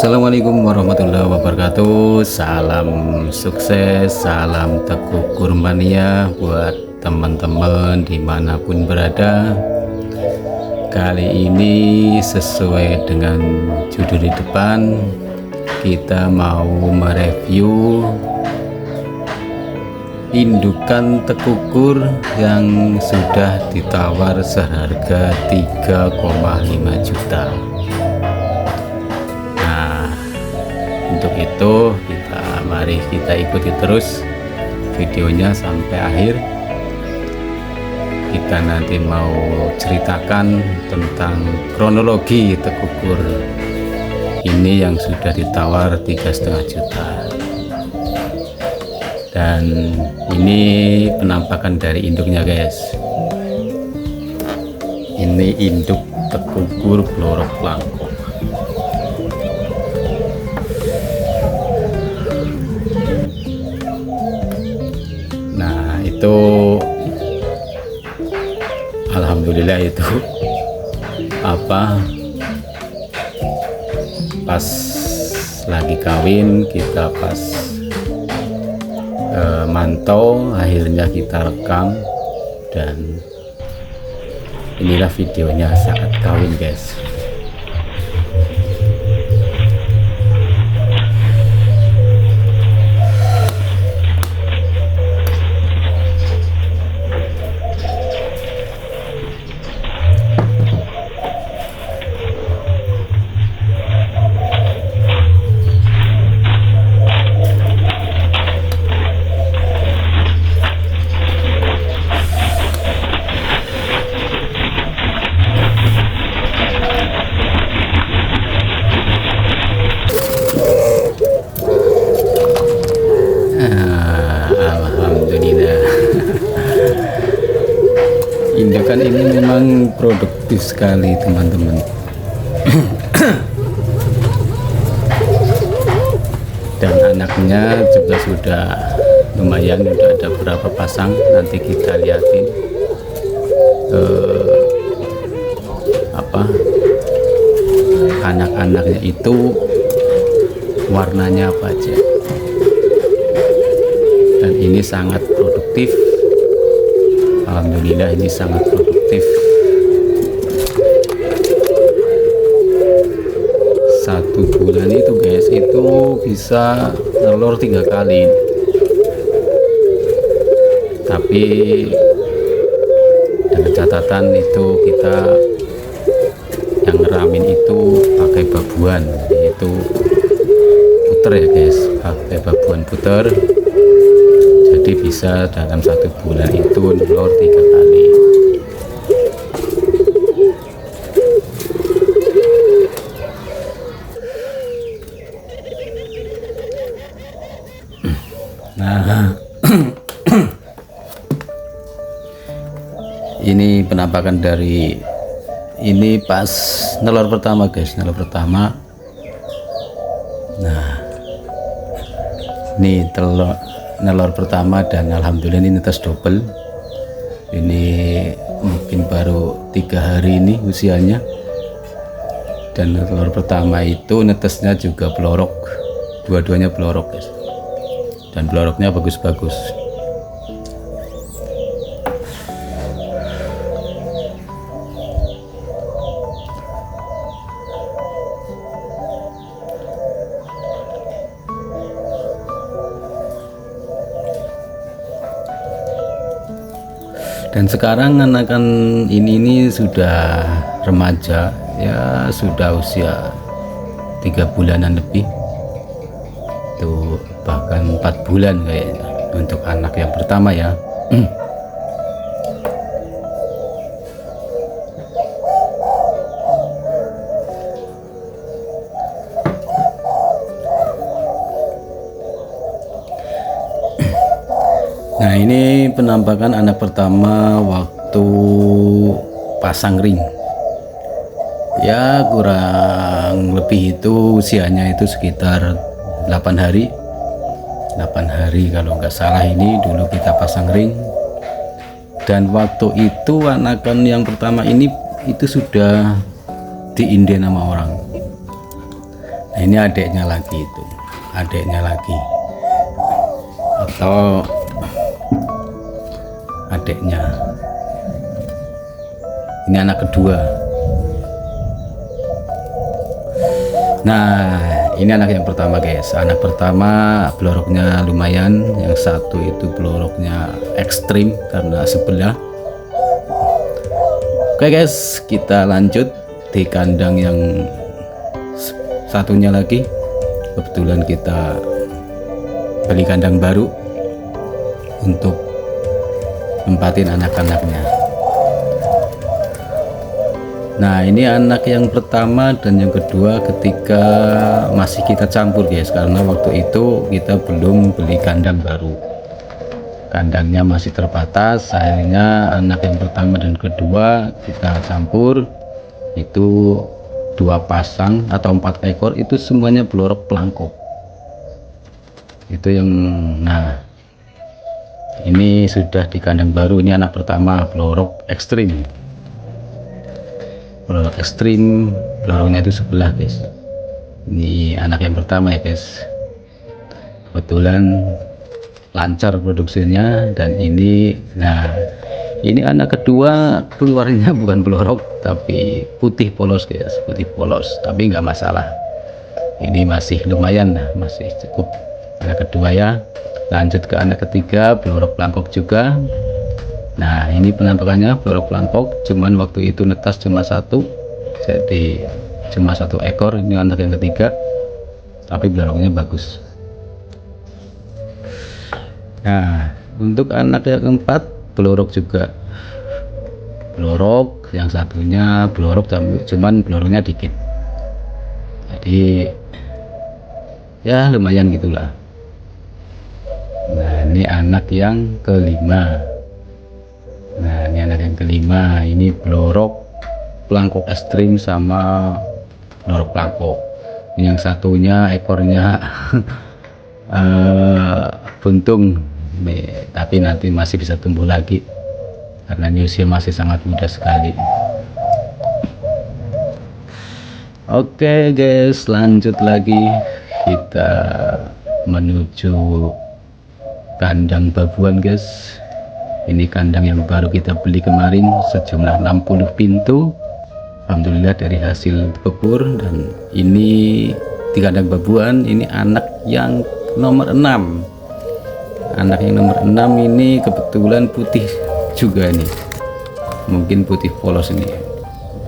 Assalamualaikum warahmatullahi wabarakatuh. Salam sukses, salam Teguh Kurmania buat teman-teman dimanapun berada. Kali ini sesuai dengan judul di depan, kita mau mereview indukan tekukur yang sudah ditawar seharga 3,5 juta. Untuk itu mari kita ikuti terus videonya sampai akhir. Kita nanti mau ceritakan tentang kronologi tekukur ini yang sudah ditawar 3,5 juta. Dan ini penampakan dari induknya guys. Ini induk tekukur blorok langkung. Itu alhamdulillah itu pas lagi kawin kita pas mantau, akhirnya kita rekam dan inilah videonya saat kawin guys. Alhamdulillah. Indukan ini memang produktif sekali teman-teman. Dan anaknya juga sudah lumayan, sudah ada berapa pasang, nanti kita lihatin anak-anaknya itu warnanya apa aja. Dan ini sangat produktif, alhamdulillah ini sangat produktif. 1 bulan itu guys, itu bisa telur 3 kali. Tapi dengan catatan itu kita yang ngeramin itu pakai babuan, yaitu puter ya guys, pakai babuan puter. Jadi bisa dalam 1 bulan itu telur 3 kali. Nah ini penampakan dari ini pas nelor pertama guys, nelor pertama. Nah ini nelor pertama dan alhamdulillah ini netes double. Ini mungkin baru 3 hari ini usianya. Dan telur pertama itu netesnya juga pelorok, dua-duanya pelorok guys. Dan peloroknya bagus-bagus. Dan sekarang anakan ini sudah remaja ya, sudah usia 3 bulanan lebih tuh, bahkan 4 bulan kayaknya untuk anak yang pertama ya. Nah ini penampakan anak pertama waktu pasang ring ya, kurang lebih itu usianya itu sekitar 8 hari kalau nggak salah. Ini dulu kita pasang ring, dan waktu itu anakan yang pertama ini itu sudah diinden sama orang. Nah, ini adiknya lagi, itu adiknya lagi atau adiknya. Ini anak kedua. Nah, ini anak yang pertama guys. Anak pertama bloroknya lumayan, yang satu itu bloroknya ekstrim karena sebelah. Oke guys, kita lanjut di kandang yang satunya lagi. Kebetulan kita beli kandang baru untuk nempatin anak-anaknya. Nah, ini anak yang pertama dan yang kedua ketika masih kita campur guys, karena waktu itu kita belum beli kandang baru, kandangnya masih terbatas. Akhirnya anak yang pertama dan kedua kita campur, itu 2 pasang atau 4 ekor, itu semuanya blorok pelangkok. Itu yang, nah ini sudah di kandang baru. Ini anak pertama blorok ekstrim. Blorok ekstrim, bloroknya itu sebelah guys. Ini anak yang pertama ya guys, kebetulan lancar produksinya. Dan ini, nah ini anak kedua keluarnya bukan blorok tapi putih polos guys, putih polos, tapi nggak masalah, ini masih lumayan, masih cukup. Anak kedua ya. Lanjut ke anak ketiga, blorok pelangkok juga. Nah, ini penampakannya blorok pelangkok, cuman waktu itu netas cuma 1, jadi cuma 1 ekor. Ini anak yang ketiga, tapi bloroknya bagus. Nah, untuk anak yang keempat blorok juga, blorok yang satunya blorok, cuman bloroknya dikit, jadi ya lumayan gitulah. Nah, ini anak yang kelima. Nah, ini anak yang kelima, ini blorok pelangkok ekstrim sama blorok pelangkok. Ini yang satunya ekornya buntung, tapi nanti masih bisa tumbuh lagi karena ini usia masih sangat muda sekali. Oke guys, lanjut lagi, kita menuju kandang babuan guys. Ini kandang yang baru kita beli kemarin, sejumlah 60 pintu, alhamdulillah dari hasil bebur. Dan ini di kandang babuan, ini anak yang nomor 6. Anak yang nomor 6 ini kebetulan putih juga nih, mungkin putih polos ini,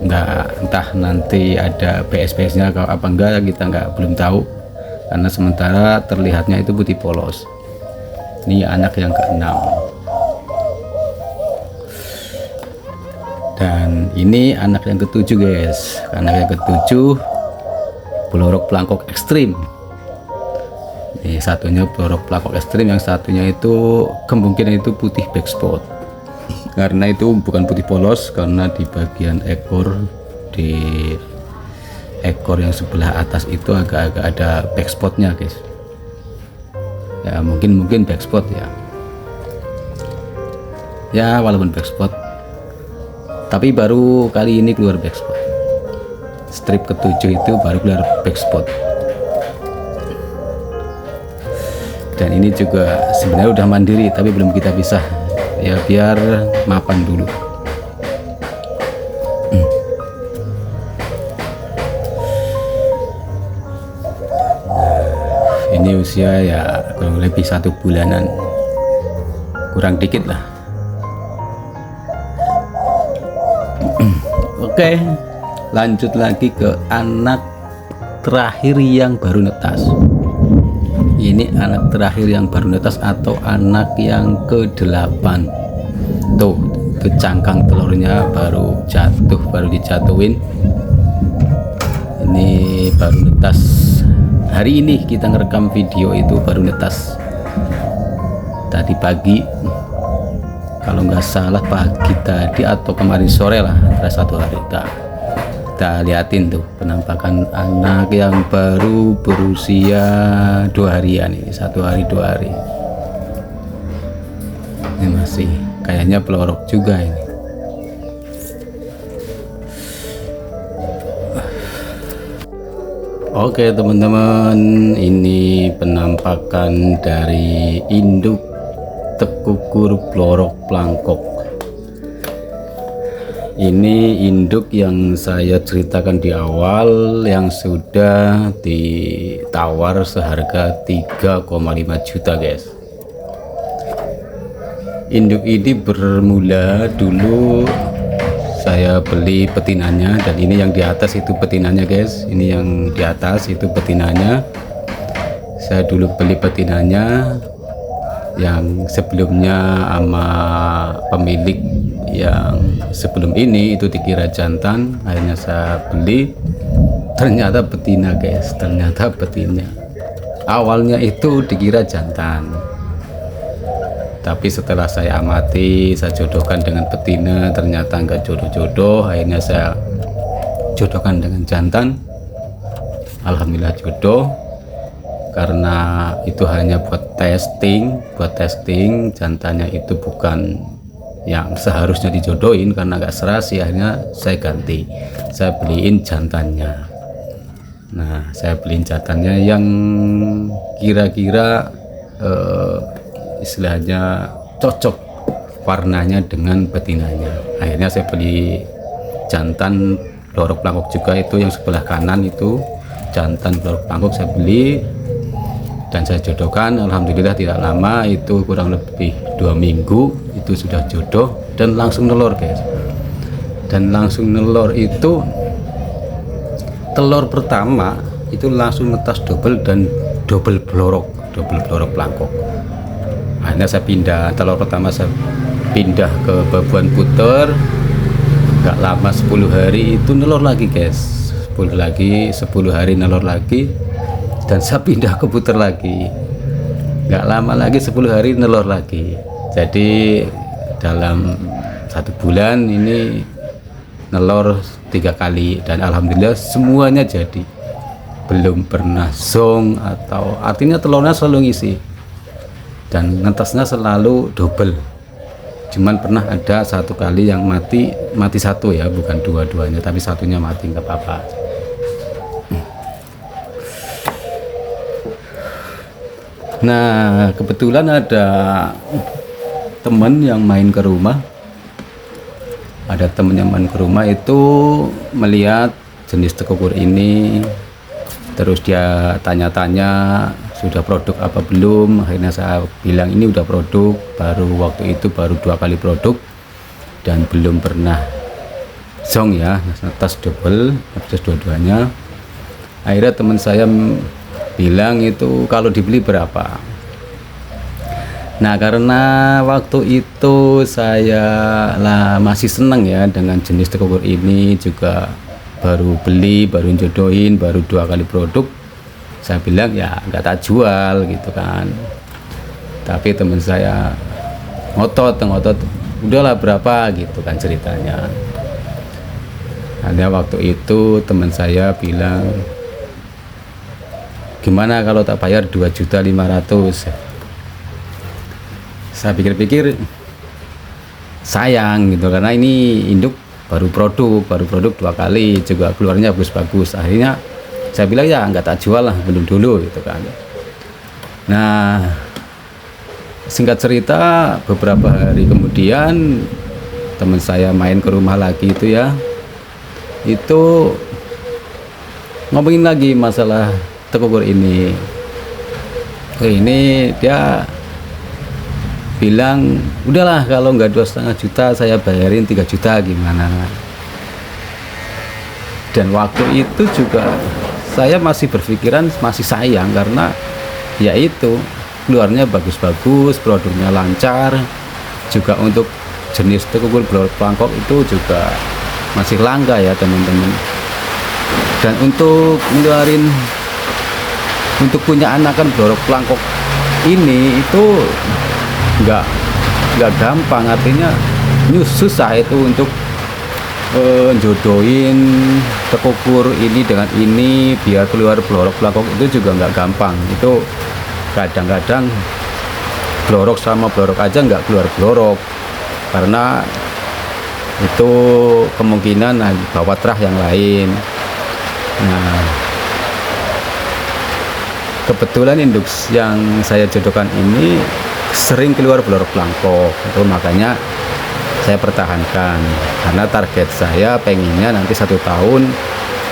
nggak, entah nanti ada PS nya atau apa enggak, kita belum tahu, karena sementara terlihatnya itu putih polos. Ini anak yang ke-6. Dan ini anak yang ke-7 guys. Anak yang ke-7 blorok pelangkok ekstrim. Ini satunya blorok pelangkok ekstrim, yang satunya itu kemungkinan itu putih black spot. Karena itu bukan putih polos, karena di bagian ekor, di ekor yang sebelah atas itu agak-agak ada black spotnya guys. Ya mungkin black spot ya. Ya walaupun black spot, tapi baru kali ini keluar black spot. Strip ke-7 itu baru keluar black spot. Dan ini juga sebenarnya udah mandiri tapi belum kita pisah ya, biar mapan dulu. Ini usia ya kurang lebih 1 bulanan, kurang dikit lah. Oke, lanjut lagi ke anak terakhir yang baru netas. Ini anak terakhir yang baru netas atau anak yang ke-8. Tuh, itu cangkang telurnya baru jatuh, baru dijatuhin. Ini baru netas. Hari ini kita ngerekam video itu baru netas. Tadi pagi, kalau nggak salah pagi tadi atau kemarin sore lah, antara 1 hari. Kita liatin tuh penampakan anak yang baru berusia 2 harian ini, 1 hari 2 hari. Ini masih kayaknya pelorok juga ini. Oke teman-teman, ini penampakan dari induk tekukur blorok plangkok. Ini induk yang saya ceritakan di awal yang sudah ditawar seharga 3,5 juta guys. Induk ini bermula dulu saya beli betinanya, dan ini yang di atas itu betinanya guys. Ini yang di atas itu betinanya. Saya dulu beli betinanya yang sebelumnya sama pemilik yang sebelum ini itu dikira jantan. Akhirnya saya beli, ternyata betina guys, ternyata betina. Awalnya itu dikira jantan, tapi setelah saya amati, saya jodohkan dengan betina, ternyata enggak jodoh-jodoh. Akhirnya saya jodohkan dengan jantan. Alhamdulillah jodoh, karena itu hanya buat testing. Jantannya itu bukan yang seharusnya dijodohin karena enggak serasi. Akhirnya saya ganti, saya beliin jantannya. Nah, saya beliin jantannya yang kira-kira istilahnya cocok warnanya dengan betinanya. Akhirnya saya beli jantan blorok plangkok juga, itu yang sebelah kanan itu jantan blorok plangkok saya beli dan saya jodohkan. Alhamdulillah tidak lama, itu kurang lebih 2 minggu itu sudah jodoh dan langsung nelor guys. Dan langsung nelor itu telur pertama itu langsung netas double dan double blorok plangkok. Akhirnya saya pindah, telur pertama saya pindah ke babuan puter. Gak lama 10 hari itu nelor lagi guys, 10 hari nelor lagi, dan saya pindah ke puter lagi. Gak lama lagi 10 hari nelor lagi. Jadi dalam 1 bulan ini nelor 3 kali, dan alhamdulillah semuanya jadi. Belum pernah zong, atau artinya telurnya selalu ngisi dan netasnya selalu double. Cuman pernah ada 1 kali yang mati 1 ya, bukan dua-duanya, tapi satunya mati, nggak apa-apa. Nah, kebetulan ada temen yang main ke rumah. Itu melihat jenis tekukur ini, terus dia tanya-tanya sudah produk apa belum. Akhirnya saya bilang ini udah produk, waktu itu baru 2 kali produk dan belum pernah zong ya, netas double, netas dua-duanya. Akhirnya teman saya bilang itu kalau dibeli berapa. Nah, karena waktu itu saya masih seneng ya dengan jenis tekukur ini, juga baru beli, baru jodohin, baru 2 kali produk. Saya bilang ya nggak tak jual gitu kan. Tapi teman saya ngotot, udahlah berapa gitu kan ceritanya. Hanya waktu itu teman saya bilang, gimana kalau tak bayar 2.500.000. Saya pikir-pikir sayang gitu, karena ini induk baru produk 2 kali, juga keluarnya bagus-bagus. Akhirnya saya bilang ya nggak tak jual lah, belum dulu gitu kan. Nah, singkat cerita, beberapa hari kemudian teman saya main ke rumah lagi itu ya, itu ngomongin lagi masalah tekukur ini. Ini dia bilang udahlah, kalau nggak 2,5 juta saya bayarin 3 juta gimana. Dan waktu itu juga saya masih berpikiran, masih sayang, karena ya itu keluarnya bagus-bagus, produknya lancar, juga untuk jenis tekukur blorok plangkok itu juga masih langka ya teman-teman. Dan untuk ngeluarin, untuk punya anakan blorok plangkok ini itu nggak gampang, artinya susah itu untuk jodohin tekukur ini dengan ini biar keluar blorok plangkok, itu juga nggak gampang. Itu kadang-kadang blorok sama blorok aja nggak keluar blorok, karena itu kemungkinan bawa terah yang lain. Nah, kebetulan induk yang saya jodohkan ini sering keluar blorok plangkok, itu makanya saya pertahankan, karena target saya pengennya nanti 1 tahun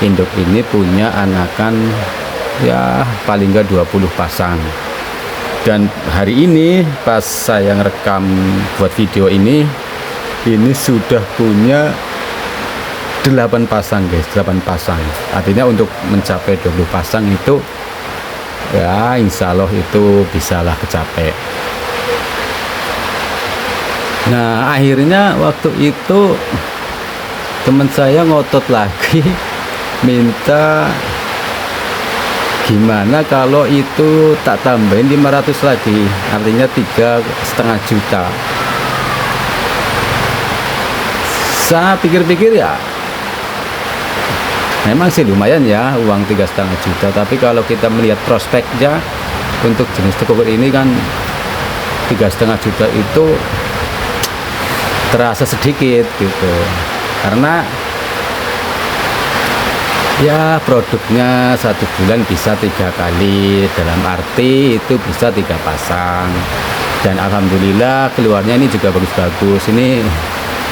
induk ini punya anakan ya paling nggak 20 pasang. Dan hari ini pas saya ngerekam buat video ini sudah punya 8 pasang guys, 8 pasang. Artinya untuk mencapai 20 pasang itu ya insya Allah itu bisalah kecapai. Nah akhirnya waktu itu teman saya ngotot lagi minta gimana kalau itu tak tambahin 500 lagi, artinya 3,5 juta. Saya pikir-pikir ya memang sih lumayan ya uang 3,5 juta, tapi kalau kita melihat prospeknya untuk jenis tekukur ini kan 3,5 juta itu terasa sedikit gitu, karena ya produknya 1 bulan bisa 3 kali, dalam arti itu bisa 3 pasang, dan alhamdulillah keluarnya ini juga bagus-bagus. Ini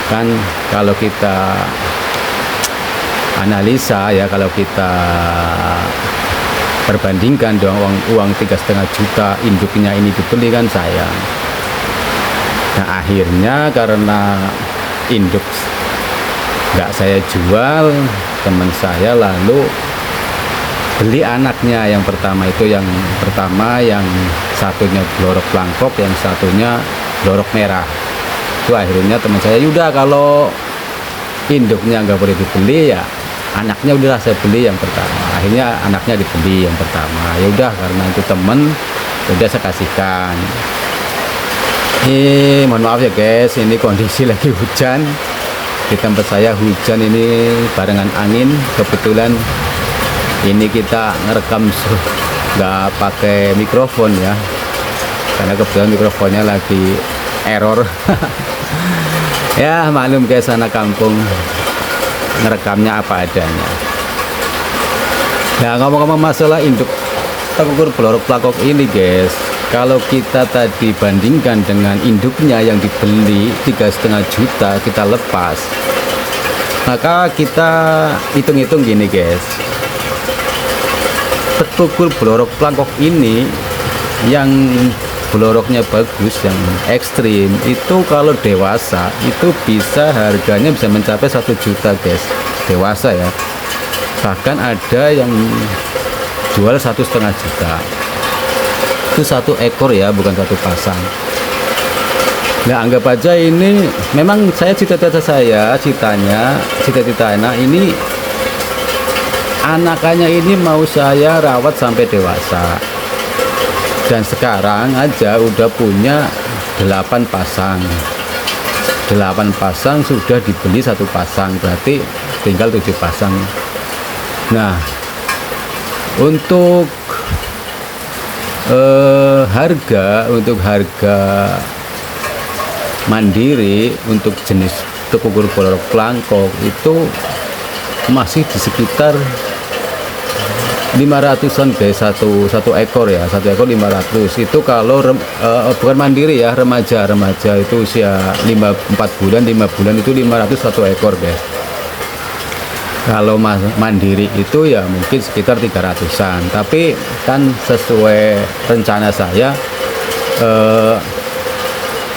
kan kalau kita analisa ya, kalau kita perbandingkan dengan uang 3,5 juta induknya ini dibeli kan sayang. Nah akhirnya karena induk nggak saya jual, teman saya lalu beli anaknya. Yang pertama yang satunya blorok plangkok, yang satunya blorok merah. Itu akhirnya teman saya, yaudah kalau induknya nggak boleh dibeli ya anaknya udahlah saya beli yang pertama. Akhirnya anaknya dibeli yang pertama. Ya udah karena itu temen, udah saya kasihkan. Mohon maaf ya guys, ini kondisi lagi hujan di tempat saya. Hujan ini barengan angin, kebetulan ini kita ngerekam nggak pakai mikrofon ya, karena kebetulan mikrofonnya lagi error. Ya maklum guys, anak kampung ngerekamnya apa adanya. Nah ngomong-ngomong masalah induk tekukur blorok plangkok ini guys, kalau kita tadi bandingkan dengan induknya yang dibeli 3,5 juta kita lepas, maka kita hitung-hitung gini guys, tekukur blorok plangkok ini yang bloroknya bagus, yang ekstrim itu kalau dewasa itu bisa harganya bisa mencapai 1 juta guys, dewasa ya. Bahkan ada yang jual 1,5 juta. Itu 1 ekor ya, bukan 1 pasang. Nah anggap aja ini memang saya cita-cita ini anakannya ini mau saya rawat sampai dewasa. Dan sekarang aja udah punya 8 pasang. 8 pasang sudah dibeli 1 pasang, berarti tinggal 7 pasang. Nah untuk harga mandiri untuk jenis tekukur blorok plangkok itu masih di sekitar 500-an guys, satu ekor ya, 1 ekor 500. Itu kalau bukan mandiri ya, remaja itu usia 4 bulan 5 bulan itu 500 1 ekor guys. Kalau mandiri itu ya mungkin sekitar 300-an, tapi kan sesuai rencana saya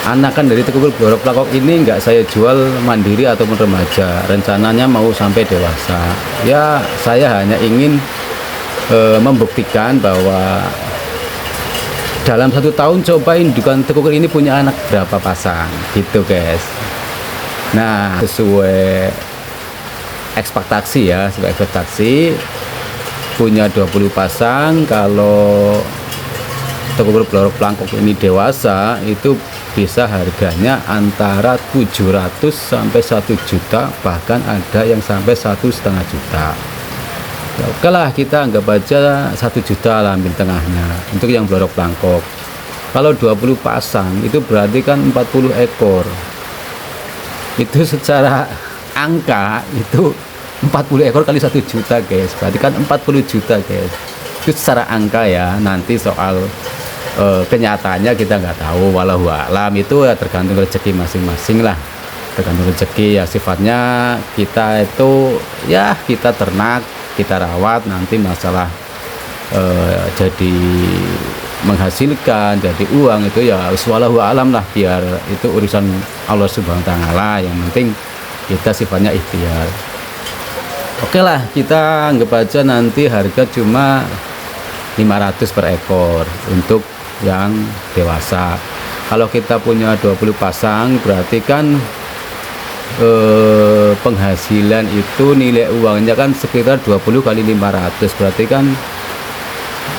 anakan dari tekukur blorok plangkok ini nggak saya jual mandiri ataupun remaja, rencananya mau sampai dewasa. Ya saya hanya ingin membuktikan bahwa dalam 1 tahun coba indukan tekukur ini punya anak berapa pasang gitu guys. Nah sesuai ekspektasi ya, punya 20 pasang. Kalau tekukur blorok plangkok ini dewasa itu bisa harganya antara 700 sampai 1 juta, bahkan ada yang sampai 1,5 juta. Ya, oke lah, kita anggap aja 1 juta lah ambil tengahnya untuk yang blorok plangkok. Kalau 20 pasang itu berarti kan 40 ekor. Itu secara angka itu 40 ekor kali 1 juta guys, berarti kan 40 juta guys. itu secara angka ya. Nanti soal kenyataannya kita nggak tahu, walau alam, itu ya tergantung rezeki masing-masing lah, tergantung rezeki ya. Sifatnya kita itu ya kita ternak, kita rawat, nanti masalah jadi menghasilkan, jadi uang itu ya walau alam lah, biar itu urusan Allah Subhanahu wa taala. Yang penting kita sifatnya ikhtiar. Oke lah, kita anggap aja nanti harga cuma 500 per ekor untuk yang dewasa. Kalau kita punya 20 pasang, berarti kan penghasilan itu nilai uangnya kan sekitar 20 kali 500, berarti kan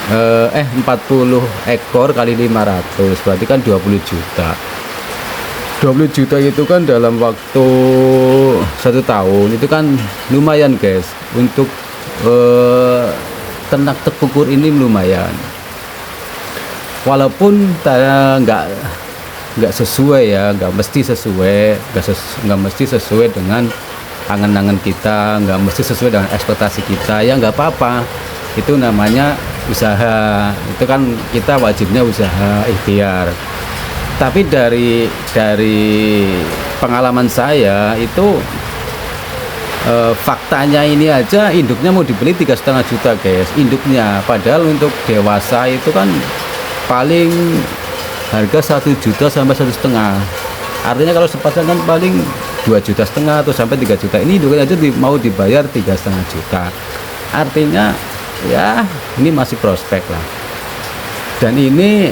40 ekor kali 500 berarti kan 20 juta. 20 juta itu kan dalam waktu 1 tahun itu kan lumayan guys. Untuk ternak tekukur ini lumayan, walaupun nggak sesuai ya, nggak mesti sesuai dengan angan-angan kita, nggak mesti sesuai dengan ekspektasi kita, ya nggak apa-apa, itu namanya usaha. Itu kan kita wajibnya usaha ikhtiar. Tapi dari pengalaman saya itu faktanya ini aja induknya mau dibeli 3,5 juta guys, induknya. Padahal untuk dewasa itu kan paling harga 1 juta sampai 1,5. Artinya kalau sepasang kan paling 2,5 juta atau sampai 3 juta. Ini induknya aja mau dibayar 3,5 juta. Artinya ya ini masih prospek lah. Dan ini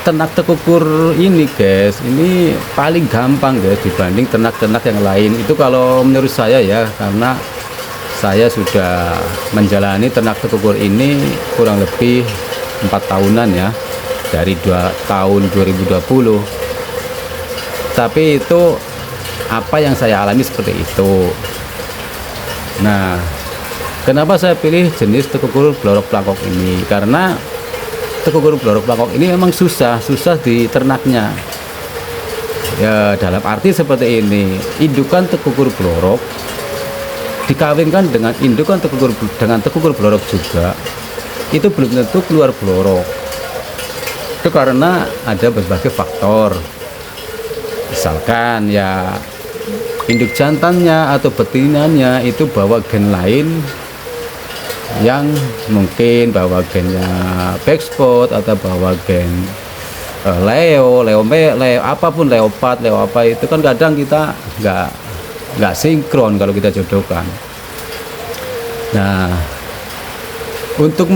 ternak tekukur ini guys, ini paling gampang guys dibanding ternak-ternak yang lain. Itu kalau menurut saya ya, karena saya sudah menjalani ternak tekukur ini kurang lebih 4 tahunan ya, dari tahun 2020. Tapi itu apa yang saya alami seperti itu. Nah, kenapa saya pilih jenis tekukur blorok plangkok ini? Karena tekukur blorok plangkok ini memang susah di ternaknya. Ya dalam arti seperti ini, indukan tekukur blorok dikawinkan dengan indukan tekukur blorok juga, itu belum tentu keluar blorok. Itu karena ada berbagai faktor. Misalkan ya induk jantannya atau betinanya itu bawa gen lain, yang mungkin bawa gennya backspot atau bawa gen Leo apapun, leopard, leo apa, itu kan kadang kita nggak sinkron kalau kita jodohkan. Nah, untuk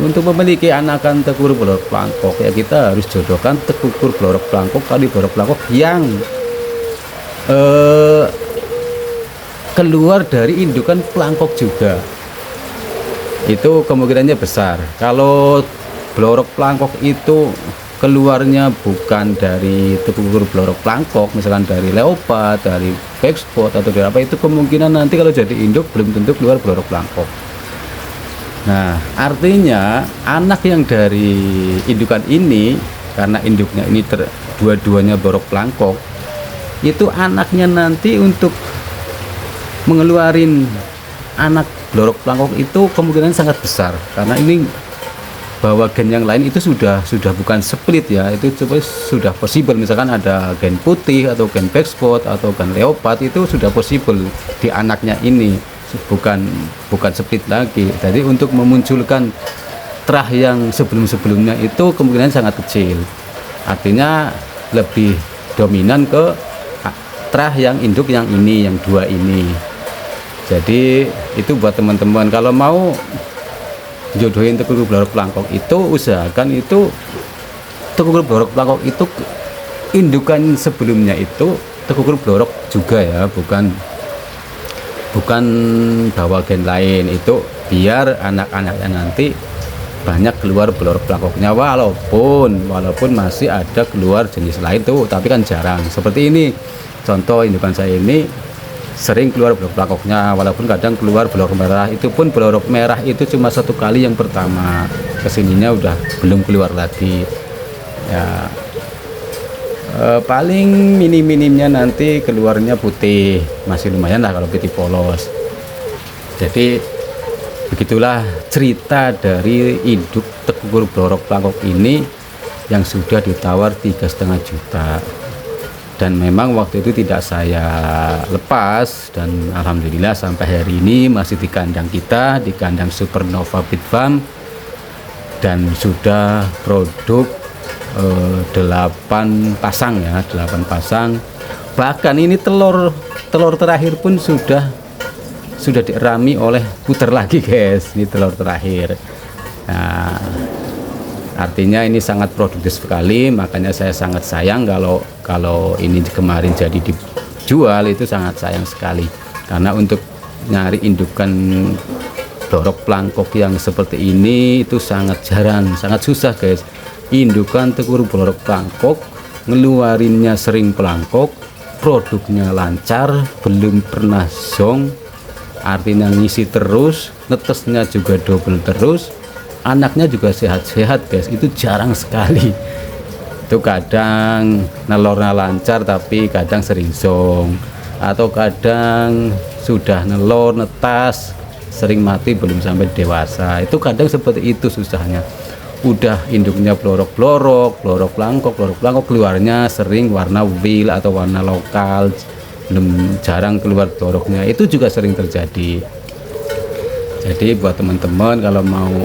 untuk memiliki anakan tekukur blorok plangkok ya kita harus jodohkan tekukur blorok plangkok kali blorok plangkok yang keluar dari indukan plangkok juga. Itu kemungkinannya besar. Kalau blorok plangkok itu keluarnya bukan dari tekukur blorok plangkok, misalkan dari leopard, dari backspot atau dari apa, itu kemungkinan nanti kalau jadi induk belum tentu keluar blorok plangkok. Nah, artinya anak yang dari indukan ini, karena induknya ini dua-duanya blorok plangkok, itu anaknya nanti untuk mengeluarin anak blorok plangkok itu kemungkinan sangat besar, karena ini bahwa gen yang lain itu sudah bukan split ya, itu sudah possible. Misalkan ada gen putih atau gen backspot atau gen leopard, itu sudah possible di anaknya ini, bukan split lagi. Jadi untuk memunculkan terah yang sebelum-sebelumnya itu kemungkinan sangat kecil, artinya lebih dominan ke terah yang induk yang ini, yang dua ini. Jadi itu buat teman-teman kalau mau jodohin tekukur blorok plangkok itu, usahakan itu tekukur blorok plangkok itu indukan sebelumnya itu tekukur blorok juga ya, bukan bawa gen lain, itu biar anak-anaknya nanti banyak keluar blorok plangkoknya, walaupun masih ada keluar jenis lain tuh, tapi kan jarang. Seperti ini contoh indukan saya ini sering keluar blorok plangkoknya, walaupun kadang keluar blorok merah. Itu pun blorok merah itu cuma 1 kali yang pertama, kesininya udah belum keluar lagi ya. Paling minim-minimnya nanti keluarnya putih, masih lumayan lah kalau putih polos. Jadi begitulah cerita dari induk tekuk blorok plangkok ini yang sudah ditawar 3,5 juta. Dan memang waktu itu tidak saya lepas, dan alhamdulillah sampai hari ini masih di kandang kita, di kandang Supernova Pit Farm, dan sudah produk 8 pasang ya, 8 pasang. Bahkan ini telur terakhir pun sudah dirami oleh puter lagi guys. Ini telur terakhir. Nah, artinya ini sangat produktif sekali, makanya saya sangat sayang kalau ini kemarin jadi dijual, itu sangat sayang sekali. Karena untuk nyari indukan blorok plangkok yang seperti ini itu sangat jarang, sangat susah guys. Indukan tekuk blorok plangkok ngeluarinnya sering plangkok, produknya lancar, belum pernah zong, artinya ngisi terus, netesnya juga double terus, anaknya juga sehat-sehat guys. Itu jarang sekali. Itu kadang nelornya lancar tapi kadang sering zong, atau kadang sudah nelor netas sering mati belum sampai dewasa. Itu kadang seperti itu susahnya. Udah induknya blorok plangkok keluarnya sering warna wheel atau warna lokal, belum jarang keluar bloroknya. Itu juga sering terjadi. Jadi buat teman-teman kalau mau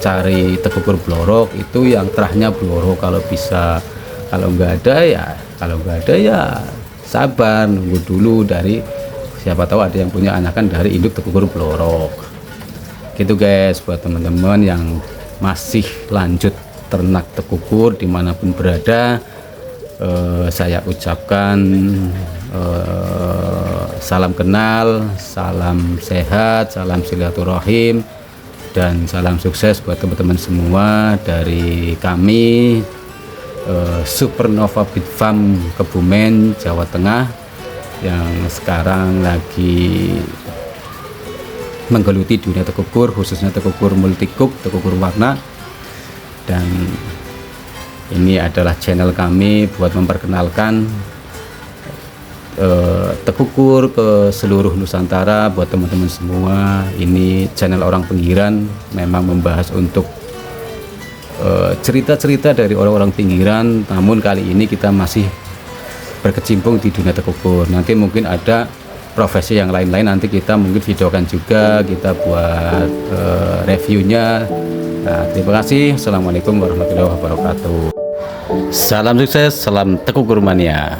cari tekuk blorok itu yang terahnya blorok kalau bisa. Kalau nggak ada ya sabar, nunggu dulu dari siapa tahu ada yang punya anakan dari induk tekuk blorok. Gitu guys, buat teman-teman yang masih lanjut ternak tekukur dimanapun berada, saya ucapkan salam kenal, salam sehat, salam silaturahim, dan salam sukses buat teman-teman semua dari kami Supernova Pit Farm Kebumen, Jawa Tengah, yang sekarang lagi menggeluti dunia tekukur, khususnya tekukur multikup, tekukur warna. Dan ini adalah channel kami buat memperkenalkan tekukur ke seluruh Nusantara. Buat teman-teman semua, ini channel orang pinggiran, memang membahas untuk cerita-cerita dari orang-orang pinggiran. Namun kali ini kita masih berkecimpung di dunia tekukur. Nanti mungkin ada profesi yang lain-lain, nanti kita mungkin videokan juga, kita buat reviewnya. Nah, terima kasih. Assalamualaikum warahmatullahi wabarakatuh. Salam sukses, salam tekukur mania.